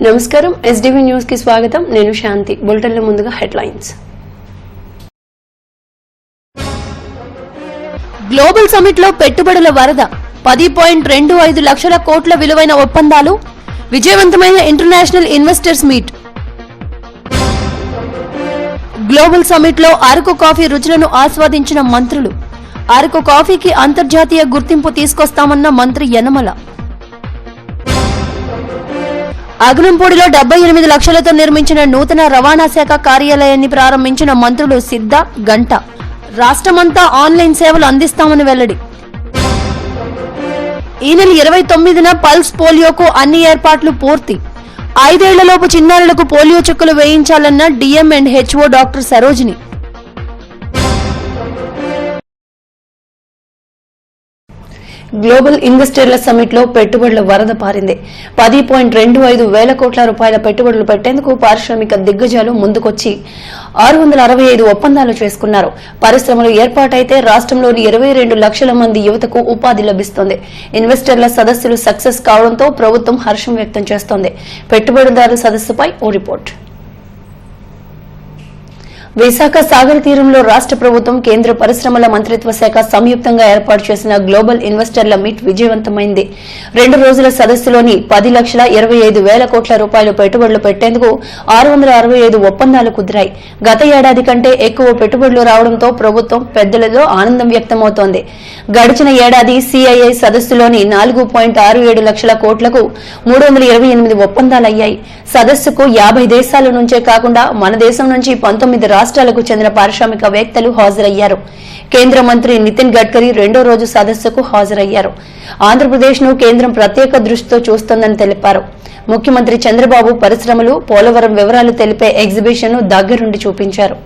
నమస్కారం SDV news కి స్వాగతం నేను శాంతి బులెటిన్లో ముందుగా హెడ్లైన్స్ గ్లోబల్ సమిట్ లో పెట్టుబడుల వరద 10.25 లక్షల కోట్ల విలువైన ఒప్పందాలు విజయవంతమైన international investors meet global summit లో అరకు కాఫీ రుచులను ఆస్వాదించిన మంత్రులు అరకు కాఫీకి అంతర్జాతీయ గుర్తింపు తీసుకొస్తామన్న మంత్రి యనమల అగ్నంపూడిలో 78 లక్షలతో నిర్మించిన నూతన రవాణా శాఖ కార్యాలయాన్ని ప్రారంభించిన మంత్రులు సిద్ధ గంట రాష్ట్రమంతా ఆన్లైన్ సేవలు అందిస్తామని వెల్లడి ఈ నెల 29న పల్స్ పోలియోకు అన్ని ఏర్పాట్లు పూర్తి 5 ఏళ్లలోపు చిన్నారులకు పోలియో చుక్కలు వేయించాలన్న డిఎంఎండ్హెచ్ఓ డాక్టర్ సరోజిని గ్లోబల్ ఇన్వెస్టర్ల సమిట్ లో పెట్టుబడుల వరద పారింది 10.25 వేల కోట్ల రూపాయల పెట్టుబడులు పెట్టేందుకు పారిశ్రామిక దిగ్గజాలు ముందుకొచ్చి 665 ఒప్పందాలు చేసుకున్నారు. పరిశ్రమలు ఏర్పాటైతే రాష్ట్రంలోని 22 లక్షల మంది యువతకు ఉపాధి లభిస్తోంది. ఇన్వెస్టర్ల సదస్సులు సక్సెస్ కావడంతో ప్రభుత్వం హర్షం వ్యక్తం చేస్తోంది. పెట్టుబడిదారుల సదస్సుపై ఓ రిపోర్ట్. విశాఖ సాగర్ తీరంలో రాష్ట్ర ప్రభుత్వం కేంద్ర పరిశ్రమల మంత్రిత్వ శాఖ సంయుక్తంగా ఏర్పాటు చేసిన గ్లోబల్ ఇన్వెస్టర్ల మీట్ విజయవంతమైంది. 2 రోజుల సదస్సులోని 10,25,000 కోట్ల రూపాయలు పెట్టుబడులు పెట్టేందుకు 665 ఒప్పందాలు కుదిరాయి. గత ఏడాది కంటే ఎక్కువ పెట్టుబడులు రావడంతో ప్రభుత్వం పెద్దలలో ఆనందం వ్యక్తమవుతోంది. గడిచిన ఏడాది సిఐఐ సదస్సులోని 4.67 లక్షల కోట్లకు 328 ఒప్పందాలయ్యాయి. సదస్సుకు 50 దేశాల నుంచే కాకుండా మన దేశం నుంచి 19 రాష్ట్రాలకు చెందిన పారిశ్రామికవేత్తలు హాజరయ్యారు. కేంద్ర మంత్రి నితిన్ గడ్కరీ 2వ రోజు సదస్సుకు హాజరయ్యారు. ఆంధ్రప్రదేశ్ ను కేంద్రం ప్రత్యేక దృష్టితో చూస్తోందని తెలిపారు. ముఖ్యమంత్రి చంద్రబాబు పరిశ్రమలు పోలవరం వివరాలు తెలిపే ఎగ్జిబిషన్ ను దగ్గరుండి చూపించారు.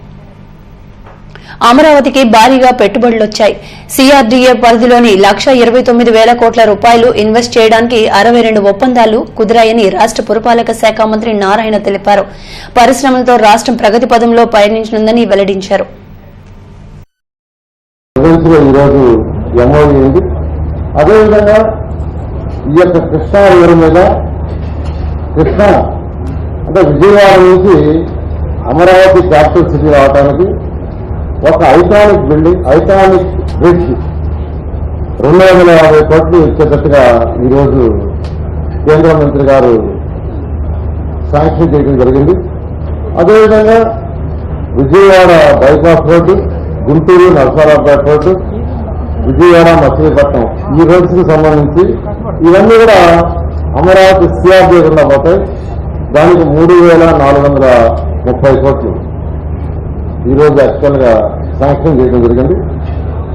అమరావతికి భారీగా పెట్టుబడులొచ్చాయి. సిఆర్డీఏ పరిధిలోని 1,29,000 కోట్ల రూపాయలు ఇన్వెస్ట్ చేయడానికి 62 ఒప్పందాలు కుదిరాయని రాష్ట్ర పురపాలక శాఖ మంత్రి నారాయణ తెలిపారు. పరిశ్రమలతో రాష్ట్రం ప్రగతి పదంలో పయనించనుందని వెల్లడించారు. అదేవిధంగా ఈ యొక్క కృష్ణా రివర్ మీద కృష్ణా అంటే విజయవాడ నుంచి అమరావతి క్యాపిటల్ సిటీ రావడానికి ఒక ఐకానిక్ బ్రిడ్జ్ 250 కోట్లు ఇచ్చేటట్టుగా ఈరోజు కేంద్ర మంత్రి గారు శాంక్షన్ చేయడం జరిగింది. అదేవిధంగా Vijayawada bypass road, Guntur Narasaraopet road, Vijayawada Machilipatnam ఈ రోడ్స్కి సంబంధించి ఇవన్నీ కూడా అమరావతి సిఆర్డీ కింద పోతాయి. దానికి 3,430 కోట్లు ఈరోజు యాక్చువల్ గా శాంక్షన్ చేయడం జరిగింది.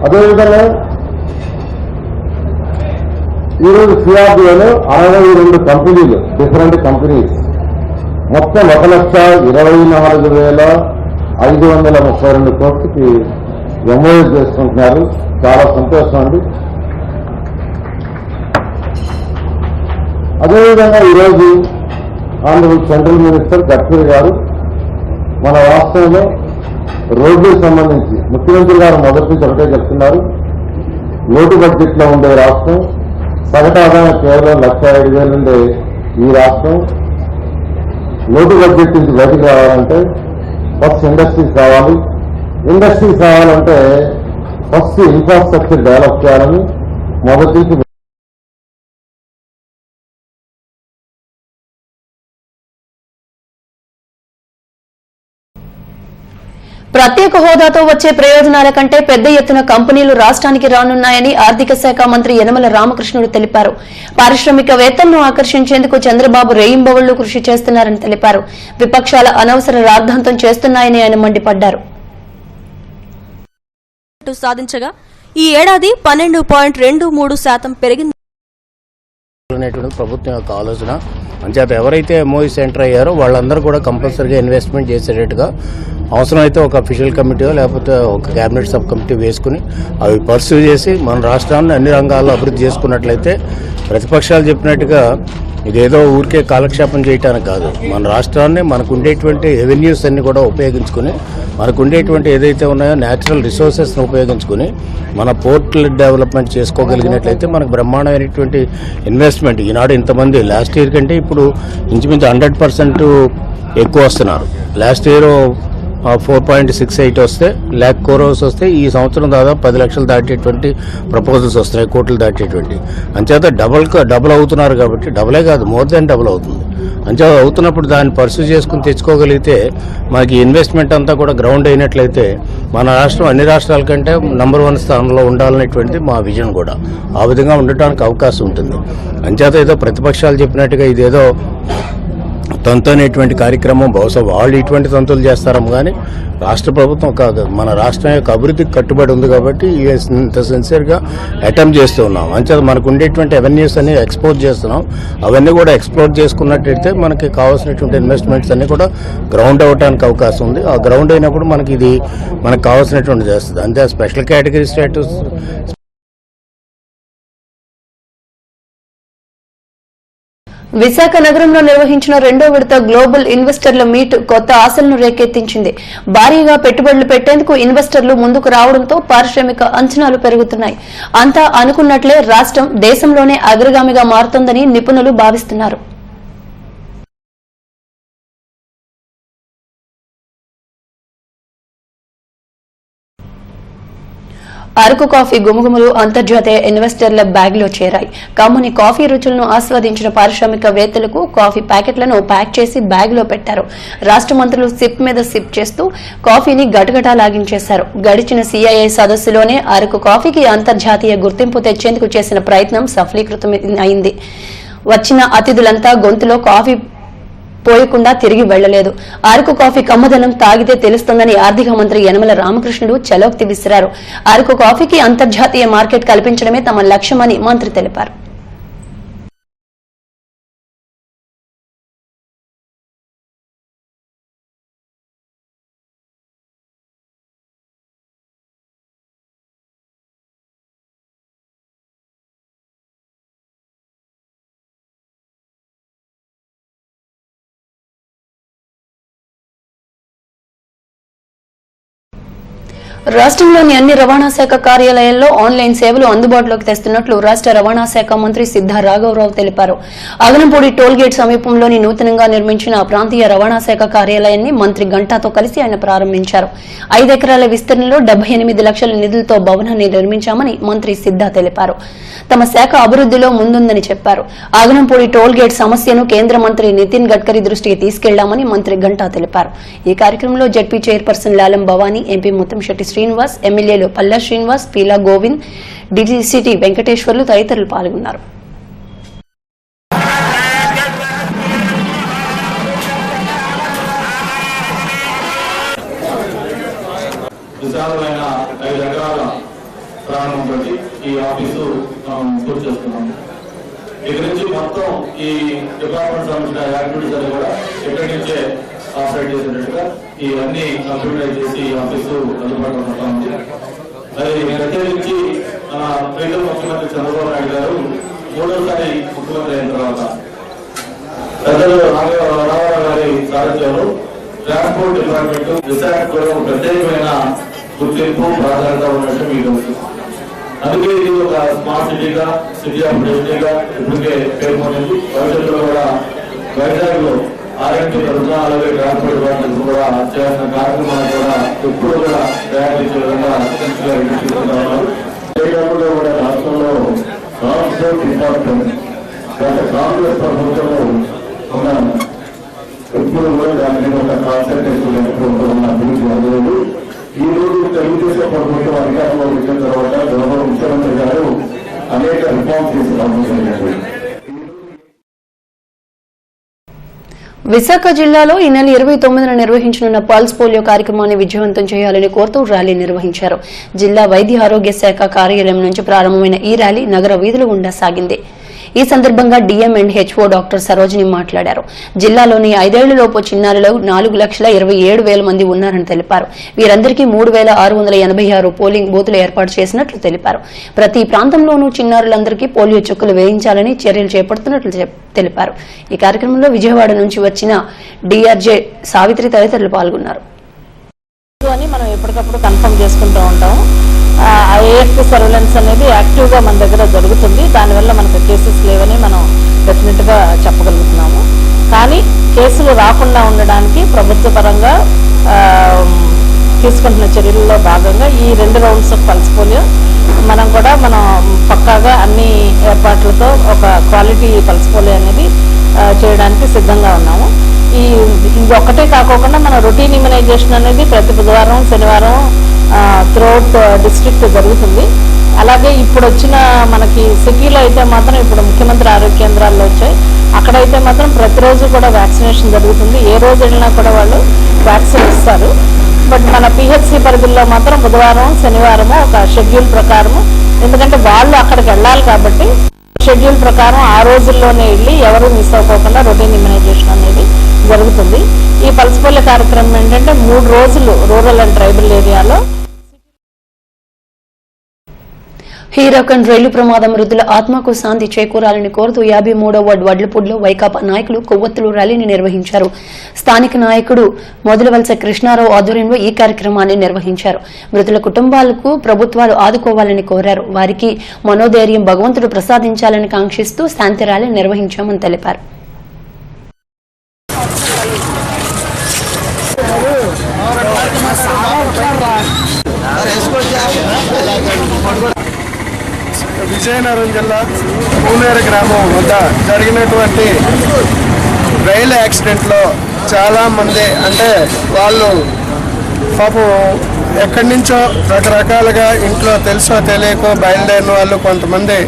అదేవిధంగా ఈరోజు సిఆర్డీఏలో 62 కంపెనీలు, డిఫరెంట్ కంపెనీస్ మొత్తం 1,24,532 కోట్లకి ఎంఓయూ చేసుకుంటున్నారు. చాలా సంతోషం అండి. అదేవిధంగా ఈరోజు ఆంధ్రప్రదేశ్ సెంట్రల్ మినిస్టర్ గడ్కరీ గారు మన రాష్ట్రంలో రోడ్డుకు సంబంధించి ముఖ్యమంత్రి గారు మొదటి నుంచి ఒకటే చెప్తున్నారు, లోటు బడ్జెట్ లో ఉండే రాష్ట్రం, సగటు ఆదాయం కేవలం 1,05,000 ఉండే ఈ రాష్ట్రం లోటు బడ్జెట్ నుంచి బయటకు రావాలంటే ఫస్ట్ ఇండస్ట్రీస్ కావాలి. ఇండస్ట్రీస్ కావాలంటే ఫస్ట్ ఇన్ఫ్రాస్ట్రక్చర్ డెవలప్ చేయాలని మొదటి నుంచి ప్రత్యేక హోదాతో వచ్చే ప్రయోజనాల కంటే పెద్ద ఎత్తున కంపెనీలు రాష్ట్రానికి రానున్నాయని ఆర్థిక శాఖ మంత్రి యనమల రామకృష్ణుడు తెలిపారు. పారిశ్రామికవేత్తలను ఆకర్షించేందుకు చంద్రబాబు రేయింబవళ్లు కృషి చేస్తున్నారని తెలిపారు. విపక్షాల అనవసర రాద్ధాంతం చేస్తున్నాయని ఆయన మండిపడ్డారు. సాధించగా ఈ ఏడాది 12.23% పెరిగింది అనేటువంటి ప్రభుత్వం యొక్క ఆలోచన. అంచేత ఎవరైతే ఎంఓయూస్ ఎంటర్ అయ్యారో వాళ్ళందరూ కూడా కంపల్సరీగా ఇన్వెస్ట్మెంట్ చేసేటట్టుగా అవసరమైతే ఒక అఫీషియల్ కమిటీయో లేకపోతే ఒక క్యాబినెట్ సబ్ కమిటీ వేసుకుని అవి పర్సూ చేసి మన రాష్ట్రాన్ని అన్ని రంగాల్లో అభివృద్ధి చేసుకున్నట్లయితే ప్రతిపక్షాలు చెప్పినట్టుగా ఇదేదో ఊరికే కాలక్షేపం చేయటానికి కాదు, మన రాష్ట్రాన్ని మనకు ఉండేటువంటి రెవెన్యూస్ అన్ని కూడా ఉపయోగించుకుని, మనకు ఉండేటువంటి ఏదైతే ఉన్నాయో న్యాచురల్ రిసోర్సెస్ని ఉపయోగించుకుని మన పోర్టులు డెవలప్మెంట్ చేసుకోగలిగినట్లయితే మనకు బ్రహ్మాండమైనటువంటి ఇన్వెస్ట్మెంట్. ఈనాడు ఇంతమంది లాస్ట్ ఇయర్ కంటే ఇప్పుడు ఇంచుమించు 100% ఎక్కువ వస్తున్నారు. లాస్ట్ ఇయర్ 4.68 వస్తే lakh crores వస్తే ఈ సంవత్సరం దాదాపు 10 లక్షలు దాటేటువంటి ప్రపోజల్స్ వస్తున్నాయి, కోట్లు దాటేటువంటి. అంచేత డబుల్ అవుతున్నారు కాబట్టి, డబులే కాదు మోర్ దాన్ డబుల్ అవుతుంది. అంచేత అవుతున్నప్పుడు దాన్ని పర్సూ చేసుకుని తెచ్చుకోగలిగితే మనకి ఇన్వెస్ట్మెంట్ అంతా కూడా గ్రౌండ్ అయినట్లయితే మన రాష్ట్రం అన్ని రాష్ట్రాల కంటే నంబర్ 1 స్థానంలో ఉండాలనేటువంటిది మా విజన్ కూడా. ఆ విధంగా ఉండటానికి అవకాశం ఉంటుంది. అంచేత ఏదో ప్రతిపక్షాలు చెప్పినట్టుగా ఇదేదో తంతు అనేటువంటి కార్యక్రమం బహుశా వాళ్ళు ఇటువంటి తంతులు చేస్తారేమో కానీ రాష్ట్ర ప్రభుత్వం కాదు, మన రాష్ట్రం యొక్క అభివృద్ధికి కట్టుబడి ఉంది కాబట్టి ఇంత సిన్సియర్గా అటెంప్ట్ చేస్తూ ఉన్నాం. అంచేత మనకు ఉండేటువంటి అవెన్యూస్ అన్ని ఎక్స్ప్లోర్ చేస్తున్నాం. అవన్నీ కూడా ఎక్స్ప్లోర్ చేసుకున్నట్టయితే మనకి కావాల్సినటువంటి ఇన్వెస్ట్మెంట్స్ అన్ని కూడా గ్రౌండ్ అవ్వడానికి అవకాశం ఉంది. ఆ గ్రౌండ్ అయినప్పుడు మనకి ఇది మనకు కావాల్సినటువంటి చేస్తుంది. అంతే స్పెషల్ కేటగిరీ స్టేటస్. విశాఖ నగరంలో నిర్వహించిన 2వ విడత గ్లోబల్ ఇన్వెస్టర్ల మీట్ కొత్త ఆశలను రేకెత్తించింది. భారీగా పెట్టుబడులు పెట్టేందుకు ఇన్వెస్టర్లు ముందుకు రావడంతో పారిశ్రామిక అంచనాలు పెరుగుతున్నాయి. అంతా అనుకున్నట్లే రాష్ట్రం దేశంలోనే అగ్రగామిగా మారుతోందని నిపుణులు భావిస్తున్నారు. అరకు కాఫీ గుమగుమలు అంతర్జాతీయ ఇన్వెస్టర్ల బ్యాగ్లో చేరాయి. కమ్మని కాఫీ రుచులను ఆస్వాదించిన పారిశ్రామికవేత్తలకు కాఫీ ప్యాకెట్లను ప్యాక్ చేసి బ్యాగ్లో పెట్టారు. రాష్ట్ర మంత్రులు సిప్ మీద సిప్ చేస్తూ కాఫీని గటగటా లాగించేశారు. గడిచిన సిఐఐ సదస్సులోనే అరకు కాఫీకి అంతర్జాతీయ గుర్తింపు తెచ్చేందుకు చేసిన ప్రయత్నం సఫలీకృతమైంది. వచ్చిన అతిథులంతా గొంతులో కాఫీ పోయకుండా తిరిగి వెళ్లలేదు. అరకు కాఫీ కమ్మదనం తాగితే తెలుస్తుందని ఆర్థిక మంత్రి యనమల రామకృష్ణుడు చలోక్తి విసిరారు. అరకు కాఫీకి అంతర్జాతీయ మార్కెట్ కల్పించడమే తమ లక్ష్యమని మంత్రి తెలిపారు. రాష్ట్రంలోని అన్ని రవాణా శాఖ కార్యాలయాల్లో ఆన్లైన్ సేవలు అందుబాటులోకి తెస్తున్నట్లు రాష్ట్ర రవాణా శాఖ మంత్రి సిద్ధా రాఘవరావు తెలిపారు. అగనంపూడి టోల్గేట్ సమీపంలోని నూతనంగా నిర్మించిన ప్రాంతీయ రవాణా శాఖ కార్యాలయాన్ని మంత్రి గంటాతో కలిసి ఆయన ప్రారంభించారు. 5 ఎకరాల విస్తరణలో 78 లక్షల నిధులతో భవనాన్ని నిర్మించామని మంత్రి సిద్ధా తెలిపారు. తమ శాఖ అభివృద్ధిలో ముందుందని చెప్పారు. అగనంపూడి టోల్గేట్ సమస్యను కేంద్ర మంత్రి నితిన్ గడ్కరీ దృష్టికి తీసుకెళ్లామని మంత్రి గంటా తెలిపారు. ఈ కార్యక్రమంలో ZP chairperson Lalam Bhavani, MP Muttamsetti Srinivas, ఎమ్మెల్యేలు పల్లా శ్రీనివాస్, పీలా గోవింద్, డీజీసీటీ వెంకటేశ్వర్లు తదితరులు పాల్గొన్నారు. విశాలమైన 5 ఎకరాల ప్రారంభంతో ఈ ఆఫీసు పూర్తి చేస్తున్నాము. ఇక్కడ నుంచి మొత్తం ఈ డిపార్ట్మెంట్ సంబంధించిన యాక్టివిటీస్ అన్ని కూడా ఇక్కడి నుంచే ఆపరేట్ చేసేటట్టుగా ఇవన్నీ కంప్యూటరైజ్ చేసి ఈ ఆఫీసు అందుబాటులో ఉంటా ఉంది. మరి ప్రత్యేకించి మన ప్రీతం ముఖ్యమంత్రి చంద్రబాబు నాయుడు గారు 3వ ముఖ్యమంత్రి అయిన తర్వాత పెద్దలు రామారావు గారి సారథ్యంలో ట్రాన్స్పోర్ట్ డిపార్ట్మెంట్ విశాఖలో ప్రత్యేకమైన గుర్తింపు ప్రాధాన్యత ఉన్నట్టు మీకు తెలుసు. అందుకే ఇది ఒక స్మార్ట్ సిటీగా, సిటీ ఆఫ్ డెస్టినీగా ఇప్పటికే పేర్కొనింది. భవిష్యత్తులో కూడా వైజాగ్ లో ఆర్ఎంటీ ప్రభుత్వం అలాగే ట్రాన్స్పోర్ట్ డిపార్ట్మెంట్ కూడా చేయాల్సిన కార్యక్రమాలు కూడా ఎప్పుడు కూడా ప్రయాణించే విధంగా తీసుకుంటున్నారు. కూడా రాష్ట్రంలో ట్రాన్స్పోర్ట్ డిపార్ట్మెంట్ గత కాంగ్రెస్ ప్రభుత్వంలో ఉన్న ఎప్పుడు కూడా దాని మీద ఒక కాన్సన్ట్రేషన్ ఉన్న అభివృద్ధి అందలేదు. ఈ రోజు తెలుగుదేశం ప్రభుత్వం అధికారంలో వచ్చిన తర్వాత గౌరవ ముఖ్యమంత్రి గారు అనేక రిఫార్మ్స్ తీసుకురావాలి. విశాఖ జిల్లాలో ఈ నెల 29న నిర్వహించనున్న పల్స్ పోలియో కార్యక్రమాన్ని విజయవంతం చేయాలని కోరుతూ ర్యాలీ నిర్వహించారు. జిల్లా వైద్య ఆరోగ్య శాఖ కార్యాలయం నుంచి ప్రారంభమైన ఈ ర్యాలీ నగర వీధుల గుండా సాగింది. ఈ సందర్భంగా డిఎంఎండ్హెచ్ఓ డాక్టర్ సరోజిని మాట్లాడారు. జిల్లాలోని 5 ఏళ్లలోపు చిన్నారులు 4,27,000 మంది ఉన్నారని తెలిపారు. వీరందరికీ 3,686 పోలింగ్ బూతులు ఏర్పాటు చేసినట్లు తెలిపారు. ప్రతి ప్రాంతంలోనూ చిన్నారులందరికీ పోలియో చుక్కలు వేయించాలని చర్యలు చేపడుతున్నట్లు తెలిపారు. ఈ కార్యక్రమంలో విజయవాడ నుంచి వచ్చిన డిఆర్జే సావిత్రి తదితరులు పాల్గొన్నారు. మనం ఎప్పటికప్పుడు కన్ఫర్మ్ చేసుకుంటూ ఉంటాము. ఏఎఫ్పీ సర్వేలెన్స్ అనేది యాక్టివ్గా మన దగ్గర జరుగుతుంది. దానివల్ల మనకు కేసెస్ లేవని మనం డెఫినెట్గా చెప్పగలుగుతున్నాము. కానీ కేసులు రాకుండా ఉండడానికి ప్రభుత్వ పరంగా తీసుకుంటున్న చర్యల్లో భాగంగా ఈ 2 రౌండ్స్ ఆఫ్ పల్స్ పోలియో మనం పక్కాగా అన్ని ఏర్పాట్లతో ఒక క్వాలిటీ పల్స్ పోలియో అనేది చేయడానికి సిద్ధంగా ఉన్నాము. ఇది ఒక్కటే కాకుండా మన రొటీన్ ఇమ్యునైజేషన్ అనేది ప్రతి బుధవారం శనివారం త్రూఅవుట్ డిస్ట్రిక్ట్ జరుగుతుంది. అలాగే ఇప్పుడు వచ్చిన మనకి సిటీలో అయితే మాత్రం ఇప్పుడు ముఖ్యమంత్రి ఆరోగ్య కేంద్రాల్లో వచ్చాయి. అక్కడైతే మాత్రం ప్రతిరోజు కూడా వ్యాక్సినేషన్ జరుగుతుంది. ఏ రోజు వెళ్ళినా కూడా వాళ్ళు వ్యాక్సిన్ ఇస్తారు. బట్ మన పిహెచ్సి పరిధిలో మాత్రం బుధవారం శనివారము ఒక షెడ్యూల్ ప్రకారము, ఎందుకంటే వాళ్ళు అక్కడికి వెళ్ళాలి కాబట్టి షెడ్యూల్ ప్రకారం ఆ రోజుల్లోనే వెళ్ళి ఎవరు మిస్ అవ్వకుండా రొటీన్ ఇమ్యునైజేషన్ అనేది జరుగుతుంది. ఈ పల్స్ పోలియో కార్యక్రమం ఏంటంటే 3 రోజులు రూరల్ అండ్ ట్రైబల్ ఏరియాలో. హీరాఖండ్ రైలు ప్రమాదం మృతుల ఆత్మకు శాంతి చేకూరాలని కోరుతూ 53వ వార్డు వడ్లపూడిలో వైకాపా నాయకులు కొవ్వొత్తులు ర్యాలీని నిర్వహించారు. స్థానిక నాయకుడు మొదలవలస కృష్ణారావు ఆధ్వర్యంలో ఈ కార్యక్రమాన్ని నిర్వహించారు. మృతుల కుటుంబాలకు ప్రభుత్వాలు ఆదుకోవాలని కోరారు. వారికి మనోధైర్యం భగవంతుడు ప్రసాదించాలని కాంక్షిస్తూ శాంతి ర్యాలీ నిర్వహించామని తెలిపారు. విజయనగరం జిల్లా పూనేరు గ్రామం వద్ద జరిగినటువంటి రైలు యాక్సిడెంట్లో చాలామంది అంటే వాళ్ళు పాపం ఎక్కడి నుంచో రకరకాలుగా ఇంట్లో తెలుసో తెలియకో బయలుదేరిన వాళ్ళు కొంతమంది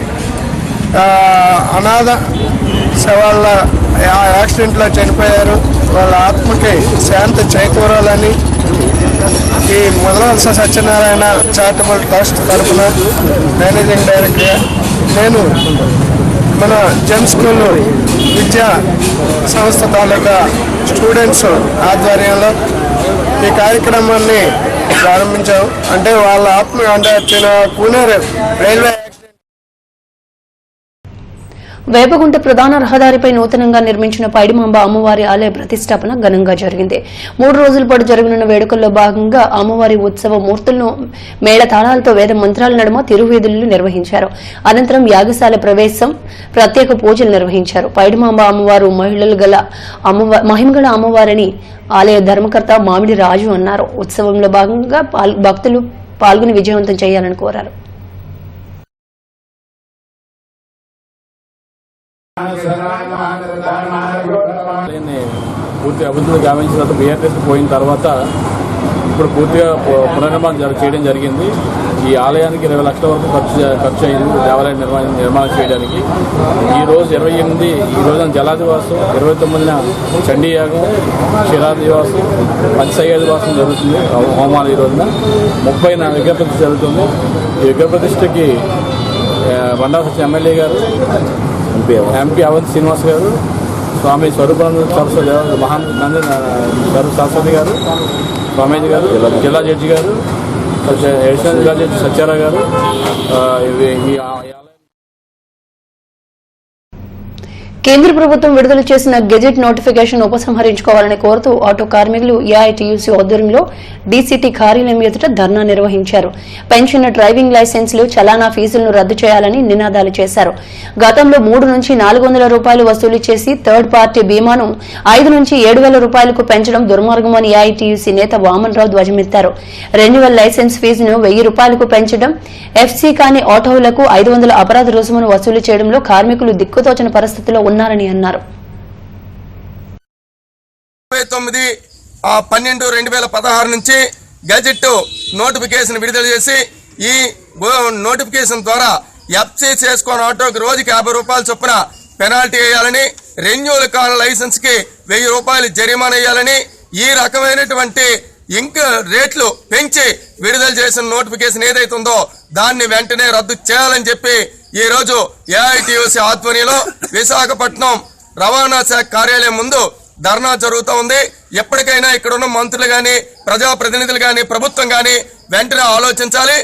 అనాథ శవాళ్ళ యాక్సిడెంట్లో చనిపోయారు. వాళ్ళ ఆత్మకి శాంతి చేకూరాలని ఈ మొదలవలస సత్యనారాయణ చారిటబుల్ ట్రస్ట్ తరఫున మేనేజింగ్ డైరెక్టర్ నేను మన జెమ్ స్కూల్ విద్యా సంస్థ తాలూకా స్టూడెంట్స్ ఆధ్వర్యంలో ఈ కార్యక్రమాన్ని ప్రారంభించాం. అంటే వాళ్ళ ఆత్మ అంటే పూణేరు రైల్వే వేపగుంట ప్రధాన రహదారిపై నూతనంగా నిర్మించిన పైడిమాంబ అమ్మవారి ఆలయ ప్రతిష్టాపన ఘనంగా జరిగింది. 3 రోజుల పాటు జరగనున్న వేడుకల్లో భాగంగా అమ్మవారి ఉత్సవ మూర్తులను మేళతాళాలతో వేద మంత్రాల నడుమ తిరువీధులను నిర్వహించారు. అనంతరం యాగశాల ప్రవేశం, ప్రత్యేక పూజలు నిర్వహించారు. పైడిమాంబ అమ్మవారు మహిమగల అమ్మవారిని ఆలయ ధర్మకర్త మామిడి రాజు అన్నారు. ఉత్సవంలో భాగంగా భక్తులు పాల్గొని విజయవంతం చేయాలని కోరారు. పూర్తి అభివృద్ధి గావించిన తర్వాత బీఆర్ఎస్ పోయిన తర్వాత ఇప్పుడు పూర్తిగా పునర్నిర్మాణం చేయడం జరిగింది. ఈ ఆలయానికి 20 లక్షల వరకు ఖర్చు అయింది దేవాలయం నిర్మాణం చేయడానికి. ఈరోజు 28 ఈ రోజున జలాదివాసం, 29న చండీయాగం, క్షీరాదివాసం, పంచసయ్యాదివాసం జరుగుతుంది హోమాలు. ఈ రోజున 30న విగ్రహప్రతిష్ఠ జరుగుతుంది. ఈ విగ్రహప్రతిష్ఠకి బండారు సత్య ఎమ్మెల్యే గారు, ఎంపీ అవంతి శ్రీనివాస్ గారు, స్వామి స్వరూపానంద సరస్వతి మహానంద సరస్వతి గారు, స్వామీజీ గారు, జిల్లా జడ్జి గారు, అడిషనల్ జిల్లా జడ్జి సత్యారావు గారు కేంద్ర ప్రభుత్వం విడుదల చేసిన గెజెట్ నోటిఫికేషన్ ఉపసంహరించుకోవాలని కోరుతూ ఆటో కార్మికులు ఏఐటీయూసీ ఆధ్వర్యంలో డీసీటీ కార్యాలయం ఎదుట ధర్నా నిర్వహించారు. పెన్షన్, డ్రైవింగ్ లైసెన్సులు, చలానా ఫీజులను రద్దు చేయాలని నినాదాలు చేశారు. గతంలో 3 నుంచి 400 రూపాయలు వసూలు చేసి థర్డ్ పార్టీ బీమాను 5 నుంచి 7,000 రూపాయలకు పెంచడం దుర్మార్గమని ఏఐటీయూసీ నేత వామన్రావు ధ్వజమెత్తారు. రెన్యువల్ లైసెన్స్ ఫీజును 1,000 రూపాయలకు పెంచడం, ఎఫ్సీ కాని ఆటోలకు 500 అపరాధ రుసుమును వసూలు చేయడంలో కార్మికులు దిక్కుతోచని పరిస్థితిలో ఉన్నారని అన్నారు. 29/12/2016 నుంచి గెజెట్ నోటిఫికేషన్ విడుదల చేసి ఈ నోటిఫికేషన్ ద్వారా ఎఫ్సీ చేసుకున్న ఆటోకి రోజుకి 50 రూపాయల చొప్పున పెనాల్టీ వేయాలని, రెన్యూవల్ కాని లైసెన్స్ కి 1000 రూపాయలు జరిమానా వేయాలని, ఈ రకమైనటువంటి రేట్లు పెంచి విడుదల చేసిన నోటిఫికేషన్ ఏదైతే ఉందో దాన్ని వెంటనే రద్దు చేయాలని చెప్పి ఈ రోజు ఏఐటియుసి ఆధ్వర్యంలో విశాఖపట్నం రవాణా శాఖ కార్యాలయం ముందు ధర్నా జరుగుతూ ఉంది. ఎప్పటికైనా ఇక్కడ ఉన్న మంత్రులు గాని ప్రజాప్రతినిధులు గాని ప్రభుత్వం గాని వెంటనే ఆలోచించాలి.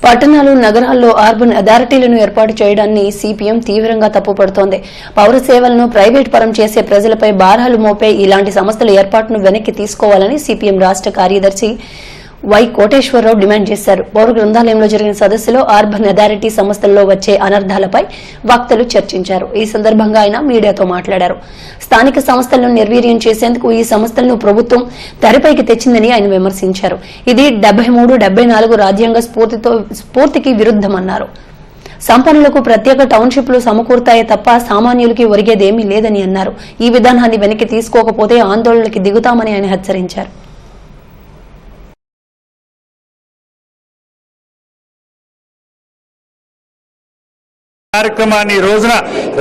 పట్టణాలు నగరాల్లో అర్బన్ అథారిటీలను ఏర్పాటు చేయడాన్ని సిపిఎం తీవ్రంగా తప్పుపడుతోంది. పౌర సేవలను ప్రైవేట్ పరం చేసే ప్రజలపై భారాలు మోపే ఇలాంటి సంస్థల ఏర్పాటును వెనక్కి తీసుకోవాలని సిపిఎం రాష్ట్ర కార్యదర్శి వై కోటేశ్వరరావు డిమాండ్ చేశారు. పౌర గ్రంథాలయంలో జరిగిన సదస్సులో అర్బన్ అథారిటీ సంస్థల్లో వచ్చే అనర్థాలపై వక్తలు చర్చించారు. ఈ సందర్భంగా ఆయన మీడియాతో మాట్లాడారు. స్థానిక సంస్థలను నిర్వీర్యం చేసేందుకు ఈ సంస్థలను ప్రభుత్వం తెరపైకి తెచ్చిందని ఆయన విమర్శించారు. ఇది 73-74 రాజ్యాంగ స్ఫూర్తికి విరుద్దమన్నారు. సంపన్నులకు ప్రత్యేక టౌన్షిప్లు సమకూరుతాయే తప్ప సామాన్యులకి ఒరిగేదేమీ లేదని అన్నారు. ఈ విధానాన్ని వెనక్కి తీసుకోకపోతే ఆందోళనకి దిగుతామని ఆయన హెచ్చరించారు. కార్యక్రమాన్ని ఈ రోజున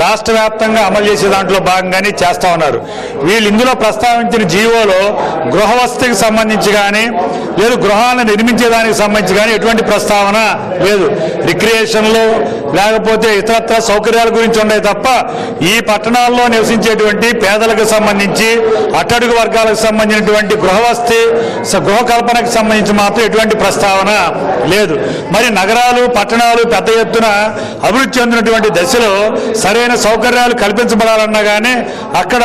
రాష్ట్ర వ్యాప్తంగా అమలు చేసే దాంట్లో భాగంగానే చేస్తా ఉన్నారు. వీళ్ళు ఇందులో ప్రస్తావించిన జీవోలో గృహవసతికి సంబంధించి కానీ లేదు గృహాలను నిర్మించేదానికి సంబంధించి కానీ ఎటువంటి ప్రస్తావన లేదు. రిక్రియేషన్లు లేకపోతే ఇతరత్ర సౌకర్యాల గురించి ఉన్నాయి తప్ప ఈ పట్టణాల్లో నివసించేటువంటి పేదలకు సంబంధించి అట్టడుగు వర్గాలకు సంబంధించినటువంటి గృహవసతి గృహ కల్పనకు సంబంధించి మాత్రం ఎటువంటి ప్రస్తావన లేదు. మరి నగరాలు పట్టణాలు పెద్ద ఎత్తున అభివృద్ధి చెందినటువంటి దశలో సరైన సౌకర్యాలు కల్పించబడాలన్నా కానీ అక్కడ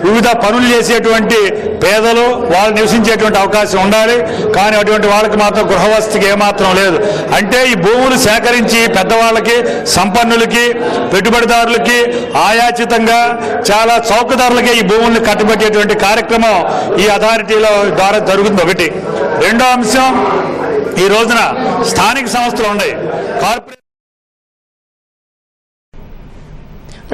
వివిధ పనులు చేసేటువంటి పేదలు వాళ్ళు నివసించేటువంటి అవకాశం ఉండాలి. కానీ అటువంటి వాళ్ళకి మాత్రం గృహవసతికి ఏమాత్రం లేదు. అంటే ఈ భూములు సేకరించి పెద్దవాళ్ళకి సంపన్నులకి పెట్టుబడిదారులకి ఆయాచితంగా చాలా చౌకదారులకే ఈ భూముల్ని కట్టబెట్టేటువంటి కార్యక్రమం ఈ అథారిటీల ద్వారా జరుగుతుంది. ఒకటి. రెండో అంశం, ఈ రోజున స్థానిక సంస్థలు ఉన్నాయి. కార్పొరేట్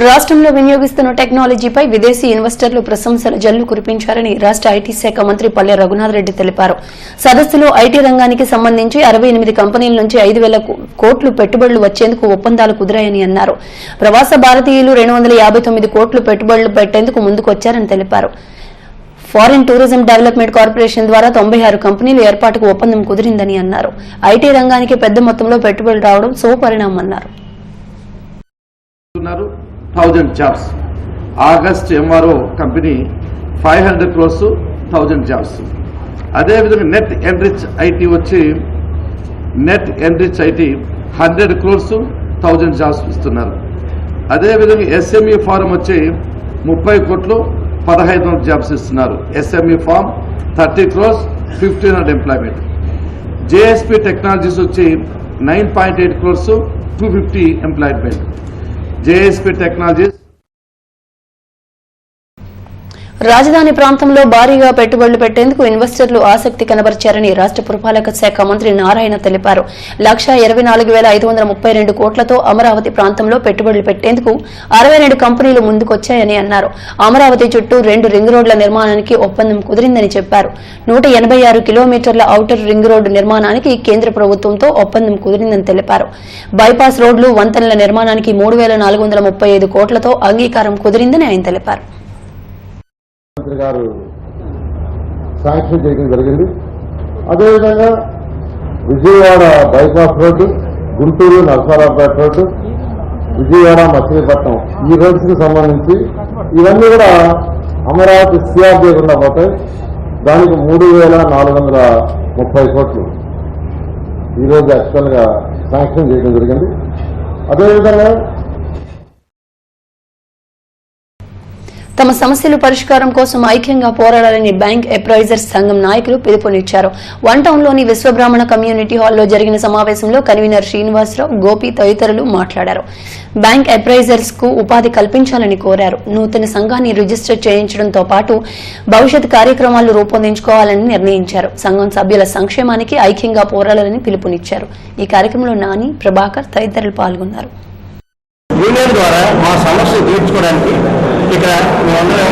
రాష్ట్రంలో వినియోగిస్తున్న టెక్నాలజీపై విదేశీ ఇన్వెస్టర్లు ప్రశంసల జల్లు కురిపించారని రాష్ట్ర ఐటీ శాఖ మంత్రి పల్లె రఘునాథ్ రెడ్డి తెలిపారు. సదస్సులో ఐటీ రంగానికి సంబంధించి 68 కంపెనీల నుంచి 5,000 కోట్లు పెట్టుబడులు వచ్చేందుకు ఒప్పందాలు కుదిరాయని అన్నారు. ప్రవాస భారతీయులు 259 కోట్లు పెట్టుబడులు పెట్టేందుకు ముందుకొచ్చారని తెలిపారు. ఫారిన్ టూరిజం డెవలప్మెంట్ కార్పొరేషన్ ద్వారా 96 కంపెనీల ఏర్పాటుకు ఒప్పందం కుదిరిందని అన్నారు. ఐటీ రంగానికి పెద్ద మొత్తంలో పెట్టుబడులు రావడం శుభపరిణామన్నారు. 1000 jobs. August MRO company 500 crores 1000 jobs. అదేవిధంగా నెట్ ఎన్రిచ్ ఐటీ వచ్చి net enrich IT 100 crores 1000 jobs ఇస్తున్నారు. అదేవిధంగా ఎస్ఎంఈ ఫారం వచ్చి 30 కోట్లు 1500 జాబ్స్ ఇస్తున్నారు. SME firm 30 crores 1500 employment. JSP technologies వచ్చి 9.8 crores 250 ఎంప్లాయ్మెంట్. జేఎస్పీ టెక్నాలజీస్ రాజధాని ప్రాంతంలో భారీగా పెట్టుబడులు పెట్టేందుకు ఇన్వెస్టర్లు ఆసక్తి కనబరిచారని రాష్ట్ర పురపాలక శాఖ మంత్రి నారాయణ తెలిపారు. 1,24,532 కోట్లతో అమరావతి ప్రాంతంలో పెట్టుబడులు పెట్టేందుకు 62 కంపెనీలు ముందుకొచ్చాయని అన్నారు. అమరావతి చుట్టూ 2 రింగ్ రోడ్ల నిర్మాణానికి ఒప్పందం కుదిరిందని చెప్పారు. 186 కిలోమీటర్ల ఔటర్ రింగ్ రోడ్డు నిర్మాణానికి కేంద్ర ప్రభుత్వంతో ఒప్పందం కుదిరిందని తెలిపారు. బైపాస్ రోడ్లు వంతెనల నిర్మాణానికి 3,435 కోట్లతో అంగీకారం కుదిరిందని ఆయన తెలిపారు. మంత్రి గారు శాంక్షన్ చేయడం జరిగింది. అదేవిధంగా Vijayawada bypass road, Guntur Narasaraopet road, Vijayawada Machilipatnam ఈ రోడ్స్కి సంబంధించి ఇవన్నీ కూడా అమరావతి సిఆర్డీ గుండా పోతాయి. దానికి 3,430 కోట్లు ఈరోజు యాక్చువల్గా శాంక్షన్ చేయడం జరిగింది. అదేవిధంగా తమ సమస్యల పరిష్కారం కోసం ఐక్యంగా పోరాడాలని బ్యాంక్ అప్రైజర్స్ సంఘం నాయకులు పిలుపునిచ్చారు. వన్ టౌన్లోని విశ్వబ్రాహ్మణ కమ్యూనిటీ హాల్లో జరిగిన సమావేశంలో కన్వీనర్ శ్రీనివాసరావు, గోపి తదితరులు మాట్లాడారు. బ్యాంక్ అప్రైజర్స్ కు ఉపాధి కల్పించాలని కోరారు. నూతన సంఘాన్ని రిజిస్టర్ చేయించడంతో పాటు భవిష్యత్ కార్యక్రమాలు రూపొందించుకోవాలని నిర్ణయించారు. సంఘం సభ్యుల సంక్షేమానికి ఐక్యంగా పోరాడాలని పిలుపునిచ్చారు. ఈ కార్యక్రమంలో నాని, ప్రభాకర్ తదితరులు పాల్గొన్నారు. యూనియన్ ద్వారా మా సమస్యలు తీర్చుకోవడానికి ఇక్కడ మేమందరం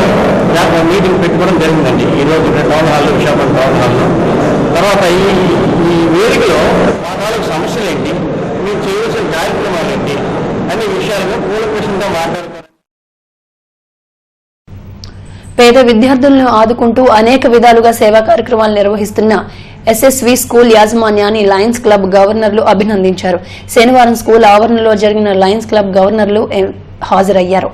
మీటింగ్ పెట్టుకోవడం జరిగిందండి. ఈరోజు టౌన్ హాల్లో, విశాఖపట్నం టౌన్ హాల్లో. తర్వాత ఈ వేదికలో మా తాలూకు సమస్యలు ఏంటి, మీరు చేయవలసిన కార్యక్రమాలు ఏంటి అనే విషయాలను కూలంకషంగా మాట్లాడుతున్నారు. పేద విద్యార్థులను ఆదుకుంటూ అనేక విధాలుగా సేవా కార్యక్రమాలు నిర్వహిస్తున్న ఎస్ఎస్వి స్కూల్ యాజమాన్యాన్ని లయన్స్ క్లబ్ గవర్నర్లు అభినందించారు. శనివారం స్కూల్ ఆవరణలో జరిగిన లయన్స్ క్లబ్ గవర్నర్లు హాజరయ్యారు.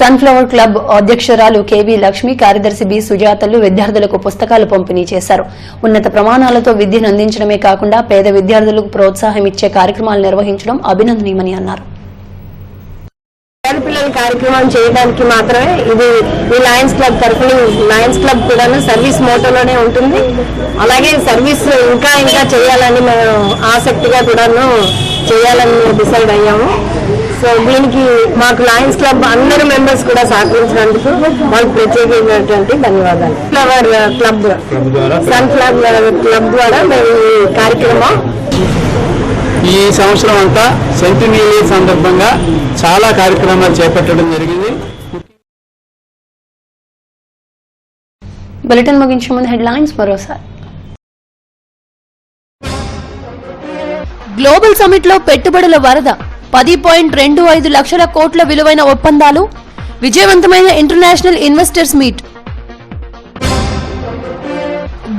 సన్ఫ్లవర్ క్లబ్ అధ్యక్షురాలు కెవి లక్ష్మి, కార్యదర్శి బి సుజాతలు విద్యార్థులకు పుస్తకాలు పంపిణీ చేశారు. ఉన్నత ప్రమాణాలతో విద్యను అందించడమే కాకుండా పేద విద్యార్థులకు ప్రోత్సాహం ఇచ్చే కార్యక్రమాలు నిర్వహించడం అభినందనీయమని అన్నారు. పిల్లల కార్యక్రమం చేయడానికి మాత్రమే ఇది ఈ లయన్స్ క్లబ్ తరఫున. లయన్స్ క్లబ్ కూడా సర్వీస్ మోటోలోనే ఉంటుంది. అలాగే సర్వీస్ ఇంకా ఇంకా చేయాలని మేము ఆసక్తిగా కూడాను చేయాలని డిసైడ్ అయ్యాము. సో దీనికి మాకు లయన్స్ క్లబ్ అందరూ మెంబర్స్ కూడా సహకరించినందుకు వాళ్ళకి ప్రత్యేకమైనటువంటి ధన్యవాదాలు. ఫ్లవర్ క్లబ్, సన్ఫ్లవర్ క్లబ్ ద్వారా మేము ఈ కార్యక్రమం ఈ సంవత్సరం అంతా సెంటినరీ సందర్భంగా చాలా కార్యక్రమాలు చేపట్టడం జరిగింది. బులెటిన్ ముగించే ముందు హెడ్లైన్స్ మరోసారి. గ్లోబల్ సమిట్ లో పెట్టుబడుల వరద, 10.25 లక్షల కోట్ల విలువైన ఒప్పందాలు, విజయవంతమైన international investors meet.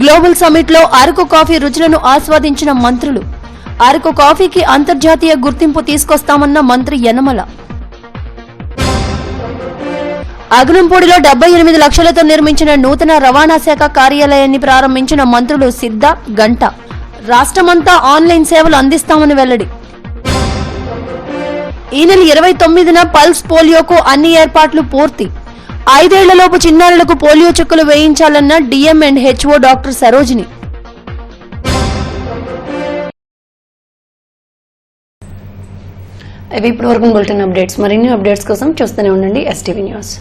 Global summit లో అరకు కాఫీ రుచులను ఆస్వాదించిన మంత్రులు. అరకు కాఫీకి అంతర్జాతీయ గుర్తింపు తీసుకొస్తామన్న మంత్రి యనమల. అగనంపూడిలో 78 లక్షలతో నిర్మించిన నూతన రవాణా శాఖ కార్యాలయాన్ని ప్రారంభించిన మంత్రులు సిద్ధ, గంట. రాష్ట్రమంతా ఆన్లైన్ సేవలు అందిస్తామని వెల్లడి. ఈ నెల 29న పల్స్ పోలియోకు అన్ని ఏర్పాట్లు పూర్తి. 5 ఏళ్లలోపు చిన్నారులకు పోలియో చుక్కలు వేయించాలన్న DM and HO doctor Sarojini. ఇవి ఇప్పటివరకు బులెటిన్ అప్డేట్స్. మరిన్ని అప్డేట్స్ కోసం చూస్తూనే ఉండండి ఎస్టీవీ న్యూస్.